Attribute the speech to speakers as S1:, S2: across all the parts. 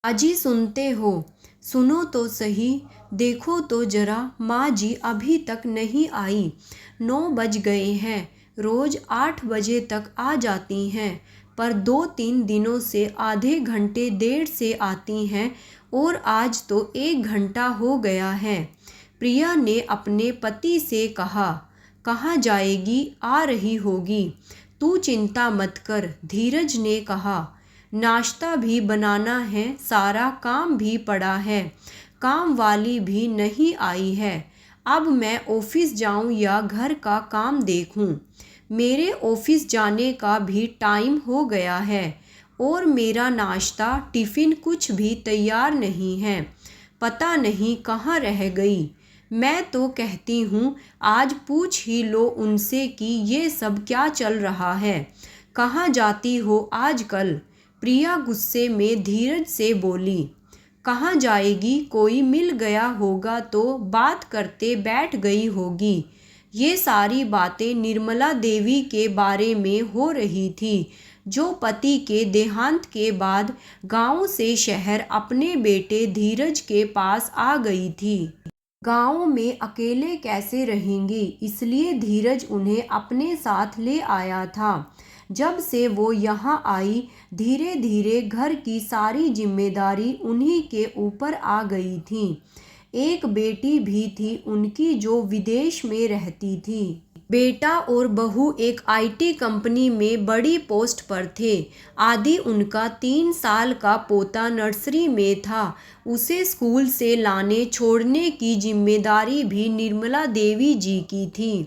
S1: अजी सुनते हो? सुनो तो सही, देखो तो जरा, माँ जी अभी तक नहीं आई। 9 बज गए हैं। रोज 8 बजे तक आ जाती हैं, पर 2-3 दिनों से आधे घंटे देर से आती हैं और आज तो 1 घंटा हो गया है। प्रिया ने अपने पति से कहा। कहाँ जाएगी, आ रही होगी। तू चिंता मत कर, धीरज ने कहा। नाश्ता भी बनाना है, सारा काम भी पड़ा है, काम वाली भी नहीं आई है। अब मैं ऑफिस जाऊं या घर का काम देखूं? मेरे ऑफिस जाने का भी टाइम हो गया है और मेरा नाश्ता टिफ़िन कुछ भी तैयार नहीं है। पता नहीं कहाँ रह गई। मैं तो कहती हूँ आज पूछ ही लो उनसे कि ये सब क्या चल रहा है। कहाँ जाती हो आजकल? प्रिया गुस्से में धीरज से बोली। कहाँ जाएगी, कोई मिल गया होगा तो बात करते बैठ गई होगी। ये सारी बातें निर्मला देवी के बारे में हो रही थी, जो पति के देहांत के बाद गांव से शहर अपने बेटे धीरज के पास आ गई थी। गांव में अकेले कैसे रहेंगे, इसलिए धीरज उन्हें अपने साथ ले आया था। जब से वो यहाँ आई, धीरे धीरे घर की सारी जिम्मेदारी उन्हीं के ऊपर आ गई थी। एक बेटी भी थी उनकी जो विदेश में रहती थी। बेटा और बहू एक आईटी कंपनी में बड़ी पोस्ट पर थे। आदि उनका 3 साल का पोता नर्सरी में था। उसे स्कूल से लाने छोड़ने की जिम्मेदारी भी निर्मला देवी जी की थी।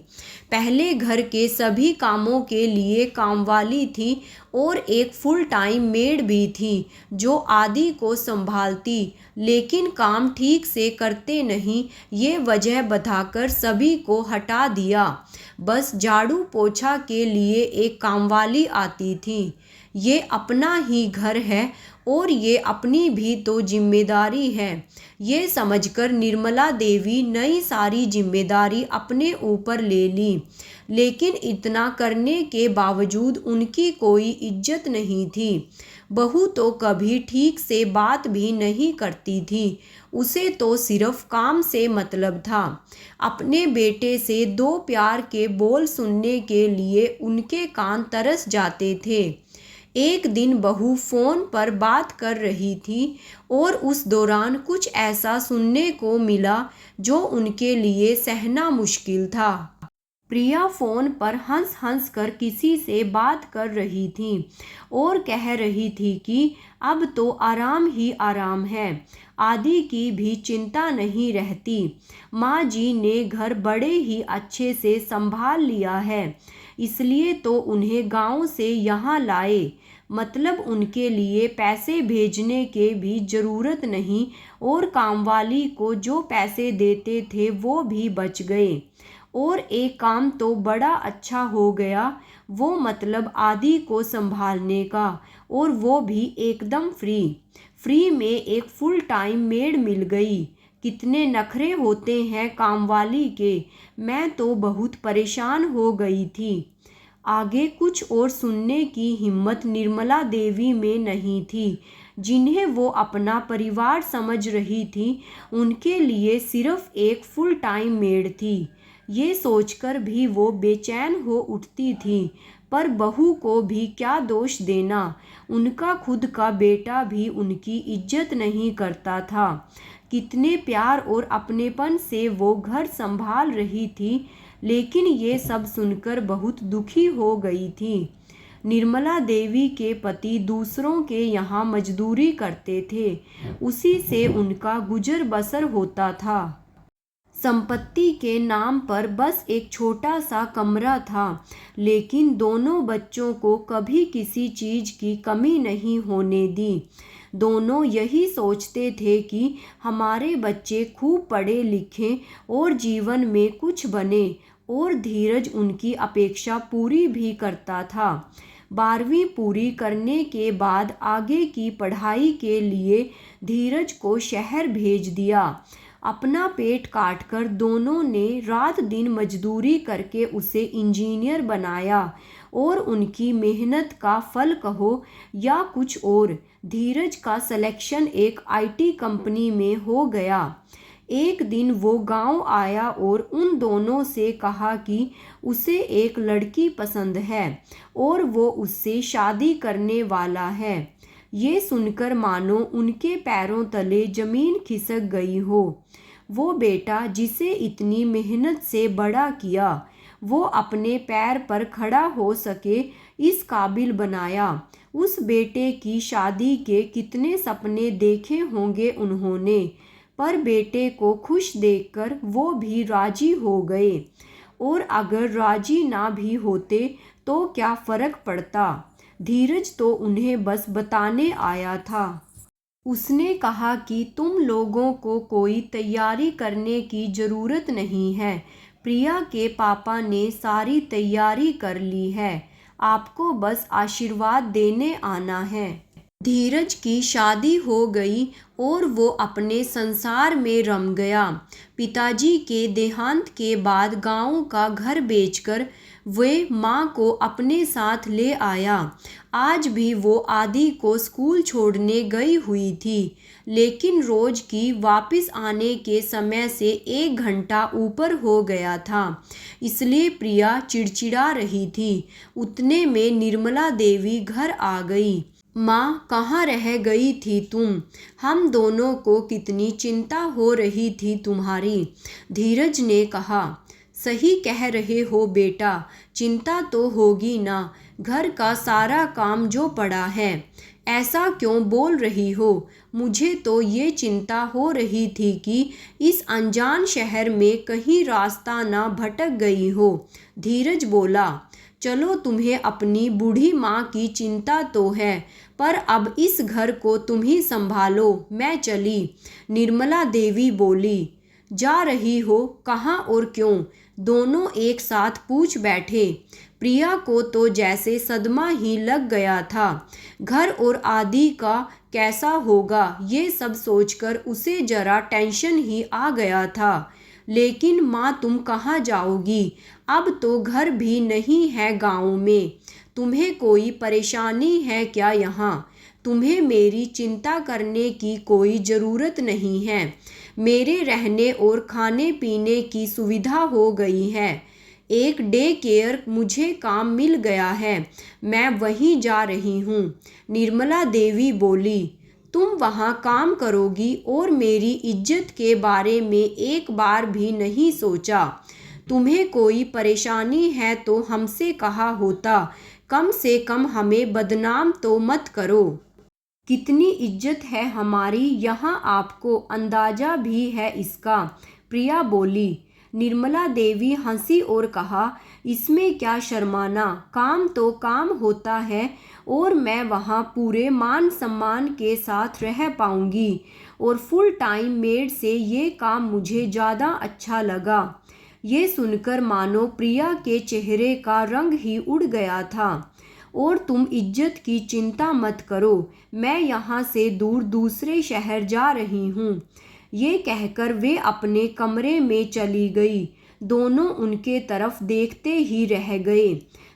S1: पहले घर के सभी कामों के लिए कामवाली थी और एक फुल टाइम मेड भी थी जो आदि को संभालती, लेकिन काम ठीक से करते नहीं, ये वजह बताकर सभी को हटा दिया। बस झाड़ू पोछा के लिए एक कामवाली आती थी। ये अपना ही घर है और ये अपनी भी तो जिम्मेदारी है। ये समझकर निर्मला देवी नई सारी जिम्मेदारी अपने ऊपर ले ली, लेकिन इतना करने के बावजूद उनकी कोई इज्जत नहीं थी। बहू तो कभी ठीक से बात भी नहीं करती थी, उसे तो सिर्फ काम से मतलब था। अपने बेटे से 2 प्यार के बोल सुनने के लिए उनके कान तरस जाते थे। एक दिन बहू फ़ोन पर बात कर रही थी और उस दौरान कुछ ऐसा सुनने को मिला जो उनके लिए सहना मुश्किल था। प्रिया फ़ोन पर हंस हंस कर किसी से बात कर रही थी और कह रही थी कि अब तो आराम ही आराम है, आदि की भी चिंता नहीं रहती। माँ जी ने घर बड़े ही अच्छे से संभाल लिया है, इसलिए तो उन्हें गांव से यहाँ लाए। मतलब उनके लिए पैसे भेजने के भी ज़रूरत नहीं और कामवाली को जो पैसे देते थे वो भी बच गए। और एक काम तो बड़ा अच्छा हो गया, वो मतलब आदि को संभालने का, और वो भी एकदम फ्री में एक फुल टाइम मेड मिल गई। कितने नखरे होते हैं कामवाली के, मैं तो बहुत परेशान हो गई थी। आगे कुछ और सुनने की हिम्मत निर्मला देवी में नहीं थी। जिन्हें वो अपना परिवार समझ रही थी, उनके लिए सिर्फ एक फुल टाइम मेड थी। ये सोचकर भी वो बेचैन हो उठती थी, पर बहू को भी क्या दोष देना, उनका खुद का बेटा भी उनकी इज्जत नहीं करता था। कितने प्यार और अपनेपन से वो घर संभाल रही थी, लेकिन ये सब सुनकर बहुत दुखी हो गई थी। निर्मला देवी के पति दूसरों के यहाँ मजदूरी करते थे, उसी से उनका गुजर बसर होता था। संपत्ति के नाम पर बस एक छोटा सा कमरा था, लेकिन दोनों बच्चों को कभी किसी चीज़ की कमी नहीं होने दी। दोनों यही सोचते थे कि हमारे बच्चे खूब पढ़े लिखें और जीवन में कुछ बने, और धीरज उनकी अपेक्षा पूरी भी करता था। 12वीं पूरी करने के बाद आगे की पढ़ाई के लिए धीरज को शहर भेज दिया। अपना पेट काटकर दोनों ने रात दिन मजदूरी करके उसे इंजीनियर बनाया, और उनकी मेहनत का फल कहो या कुछ और, धीरज का सिलेक्शन एक IT कंपनी में हो गया। एक दिन वो गांव आया और उन दोनों से कहा कि उसे एक लड़की पसंद है और वो उससे शादी करने वाला है। ये सुनकर मानो उनके पैरों तले जमीन खिसक गई हो। वो बेटा जिसे इतनी मेहनत से बड़ा किया, वो अपने पैर पर खड़ा हो सके इस काबिल बनाया। उस बेटे की शादी के कितने सपने देखे होंगे उन्होंने, पर बेटे को खुश देखकर वो भी राजी हो गए। और अगर राजी ना भी होते तो क्या फर्क पड़ता, धीरज तो उन्हें बस बताने आया था। उसने कहा कि तुम लोगों को कोई तैयारी करने की ज़रूरत नहीं है, प्रिया के पापा ने सारी तैयारी कर ली है, आपको बस आशीर्वाद देने आना है। धीरज की शादी हो गई और वो अपने संसार में रम गया। पिताजी के देहांत के बाद गांव का घर बेचकर वे माँ को अपने साथ ले आया। आज भी वो आदि को स्कूल छोड़ने गई हुई थी, लेकिन रोज की वापस आने के समय से 1 घंटा ऊपर हो गया था, इसलिए प्रिया चिड़चिड़ा रही थी। उतने में निर्मला देवी घर आ गई। माँ, कहाँ रह गई थी तुम? हम दोनों को कितनी चिंता हो रही थी तुम्हारी। धीरज ने कहा, सही कह रहे हो बेटा, चिंता तो होगी ना, घर का सारा काम जो पड़ा है। ऐसा क्यों बोल रही हो? मुझे तो ये चिंता हो रही थी कि इस अनजान शहर में कहीं रास्ता ना भटक गई हो। धीरज बोला, चलो तुम्हें अपनी बूढ़ी माँ की चिंता तो है, पर अब इस घर को तुम ही संभालो, मैं चली। निर्मला देवी बोली, जा रही हो, कहाँ और क्यों? दोनों एक साथ पूछ बैठे। प्रिया को तो जैसे सदमा ही लग गया था। घर और आदि का कैसा होगा ये सब सोचकर उसे जरा टेंशन ही आ गया था। लेकिन माँ, तुम कहाँ जाओगी? अब तो घर भी नहीं है गाँव में। तुम्हें कोई परेशानी है क्या यहाँ? तुम्हें मेरी चिंता करने की कोई ज़रूरत नहीं है। मेरे रहने और खाने पीने की सुविधा हो गई है। एक डे केयर मुझे काम मिल गया है, मैं वहीं जा रही हूँ। निर्मला देवी बोली, तुम वहाँ काम करोगी और मेरी इज्जत के बारे में एक बार भी नहीं सोचा। तुम्हें कोई परेशानी है तो हमसे कहा होता, कम से कम हमें बदनाम तो मत करो। कितनी इज्जत है हमारी यहाँ, आपको अंदाज़ा भी है इसका, प्रिया बोली। निर्मला देवी हंसी और कहा, इसमें क्या शर्माना, काम तो काम होता है और मैं वहाँ पूरे मान सम्मान के साथ रह पाऊँगी और फुल टाइम मेड से ये काम मुझे ज़्यादा अच्छा लगा। ये सुनकर मानो प्रिया के चेहरे का रंग ही उड़ गया था। और तुम इज्जत की चिंता मत करो, मैं यहाँ से दूर दूसरे शहर जा रही हूँ। ये कहकर वे अपने कमरे में चली गई। दोनों उनके तरफ देखते ही रह गए।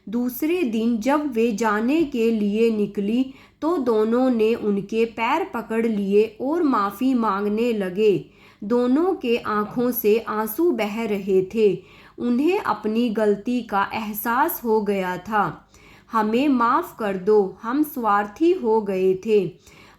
S1: दूसरे दिन जब वे जाने के लिए निकली तो दोनों ने उनके पैर पकड़ लिए और माफ़ी मांगने लगे। दोनों के आँखों से आंसू बह रहे थे। उन्हें अपनी गलती का एहसास हो गया था। हमें माफ़ कर दो, हम स्वार्थी हो गए थे।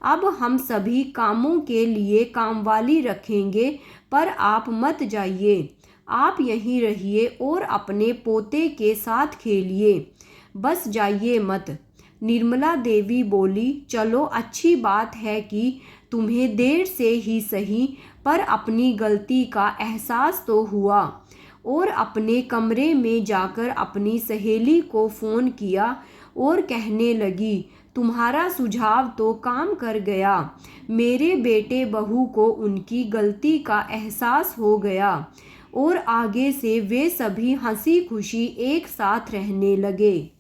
S1: अब हम सभी कामों के लिए कामवाली रखेंगे, पर आप मत जाइए। आप यहीं रहिए और अपने पोते के साथ खेलिए, बस जाइए मत। निर्मला देवी बोली, चलो अच्छी बात है कि तुम्हें देर से ही सही पर अपनी गलती का एहसास तो हुआ। और अपने कमरे में जाकर अपनी सहेली को फ़ोन किया और कहने लगी, तुम्हारा सुझाव तो काम कर गया। मेरे बेटे बहू को उनकी गलती का एहसास हो गया और आगे से वे सभी हंसी खुशी एक साथ रहने लगे।